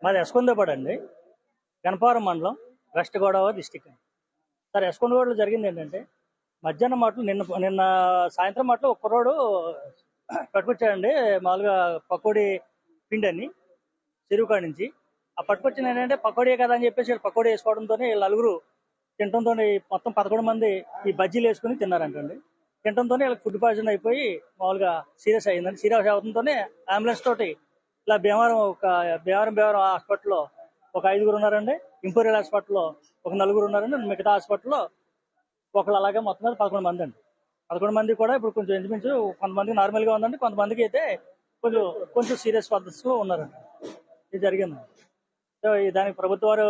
మాది యశ్వంతపాడు అండి, గణపవరం మండలం, వెస్ట్ గోదావరి డిస్టిక్. సార్, యశ్వంతపాడులో జరిగింది ఏంటంటే, మధ్యాహ్నం మాటలు నిన్న సాయంత్రం మాటలు ఒక కుర్రోడు పట్టుకొచ్చాడండి. మామూలుగా పకోడీ పిండి అని చెరువు కాడి నుంచి. ఆ పట్టుకొచ్చిన ఏంటంటే పకోడీ కదా అని చెప్పేసి పకోడీ వేసుకోవడంతో నలుగురు తినడంతో మొత్తం 11 మంది ఈ బజ్జీలు వేసుకుని తిన్నారంటండి. తినడంతో వీళ్ళకి ఫుడ్ పాయిజన్ అయిపోయి మామూలుగా సీరియస్ అయ్యిందండి. సీరియస్ అవడంతోనే అంబులెన్స్ తోటి ఇలా భీమవరం హాస్పిటల్లో ఒక 5 ఉన్నారండి, ఇంపీరియల్ హాస్పిటల్లో ఒక 4 ఉన్నారండి, మిగతా హాస్పిటల్లో ఒకళ్ళు, అలాగే మొత్తం మీద 11 మంది అండి. 11 మంది కూడా ఇప్పుడు కొంచెం ఇంచుమించు కొంతమందికి నార్మల్గా ఉందండి, కొంతమందికి అయితే కొంచెం సీరియస్ పద్ధతిలో ఉన్నారండి. ఇది జరిగింది. సో దానికి ప్రభుత్వ వారు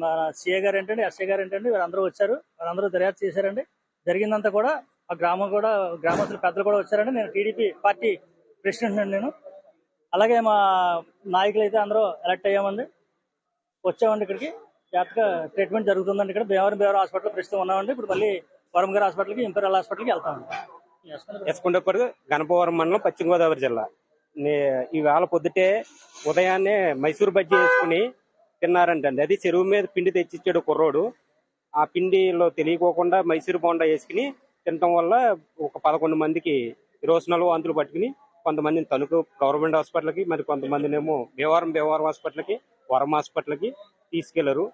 మన సిఏ గారు ఏంటండి, ఎస్ఐ గారు ఏంటండి, వీళ్ళందరూ వచ్చారు. వాళ్ళందరూ దర్యాప్తు చేశారండి. జరిగిందంతా కూడా ఆ గ్రామస్తుల పెద్దలు కూడా వచ్చారండి. నేను టీడీపీ పార్టీ ప్రెసిడెంట్ అండి నేను. అలాగే మా నాయకులు అయితే అందరూ ఎలక్ట్ అయ్యామండి, వచ్చామండి ఇక్కడికి. జాగ్రత్తగా ట్రీట్మెంట్ జరుగుతుందండి. ఇక్కడ భీమవరం హాస్పిటల్ ప్రస్తుతం ఉన్నామండి. ఇప్పుడు మళ్ళీ వరం గారి హాస్పిటల్కి, ఇంపీరియల్ హాస్పిటల్కి వెళ్తామండి. యశ్వంతపాడు, గణపవరం మండలం, పశ్చిమ గోదావరి జిల్లా. ఈవేళ పొద్దుటే ఉదయాన్నే మైసూర్ బజ్జీ వేసుకుని తిన్నారంటండి. అది చెరువు మీద పిండి తెచ్చిచ్చాడు కుర్రోడు. ఆ పిండిలో తెలియకోకుండా మైసూర్ బోండా వేసుకుని తినటం వల్ల ఒక 11 మందికి రోషనలు వాంతులు పట్టుకుని కొంతమందిని తణుకు గవర్నమెంట్ హాస్పిటల్కి, మరి కొంతమందినేమో భీమవరం హాస్పిటల్కి, వరం హాస్పిటల్కి తీసుకెళ్లారు.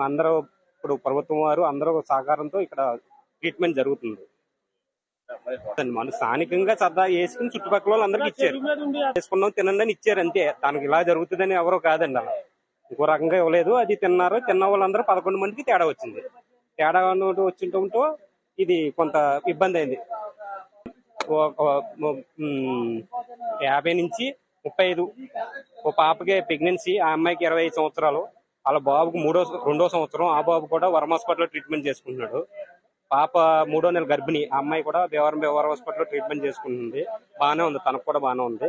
అందరూ ఇప్పుడు ప్రభుత్వం వారు అందరూ సహకారంతో ఇక్కడ ట్రీట్మెంట్ జరుగుతుంది. మన స్థానికంగా సరదా వేసుకుని చుట్టుపక్కల వాళ్ళు అందరికి ఇచ్చారు. వేసుకున్నాం తినండి అని ఇచ్చారు అంతే. దానికి ఇలా జరుగుతుందని ఎవరో కాదండి, అలా ఇంకో రకంగా ఇవ్వలేదు. అది తిన్న వాళ్ళందరూ 11 మందికి తేడా వచ్చింది. తేడా వచ్చింటూ ఇది కొంత ఇబ్బంది అయింది. 50 నుంచి 35 ఓ పాపకి ప్రెగ్నెన్సీ, ఆ అమ్మాయికి 25 సంవత్సరాలు, వాళ్ళ బాబుకు 2వ సంవత్సరం. ఆ బాబు కూడా వరం హాస్పిటల్లో ట్రీట్మెంట్ చేసుకుంటున్నాడు. పాప 3వ నెల గర్భిణి, ఆ అమ్మాయి కూడా భీమవరం హాస్పిటల్లో ట్రీట్మెంట్ చేసుకుంటుంది. బాగానే ఉంది, తనకు కూడా బాగానే ఉంది.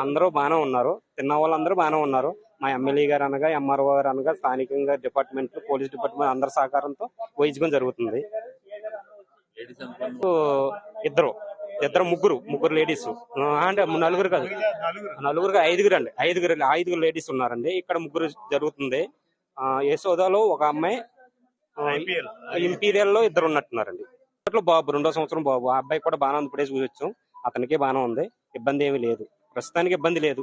అందరూ బాగానే ఉన్నారు, తిన్న వాళ్ళందరూ బాగానే ఉన్నారు. మా ఎమ్మెల్యే గారు అనగా, ఎంఆర్ఓ గారు అనగా, స్థానికంగా డిపార్ట్మెంట్, పోలీస్ డిపార్ట్మెంట్ అందరి సహకారంతో వైద్యం జరుగుతుంది. ముగ్గురు లేడీస్ అంటే నలుగురు కాదు, ఐదుగురు లేడీస్ ఉన్నారండి. ఇక్కడ ముగ్గురు జరుగుతుంది. యశోదాలో ఒక అమ్మాయి, ఇంపీరియల్ లో 2 ఉన్నట్టున్నారండి. బాబు 2వ సంవత్సరం బాబు, ఆ అబ్బాయి కూడా బాగానే ఉంది. ఇప్పుడే చూసొచ్చాం, అతనికి బాగానే ఉంది, ఇబ్బంది ఏమీ లేదు, ప్రస్తుతానికి ఇబ్బంది లేదు.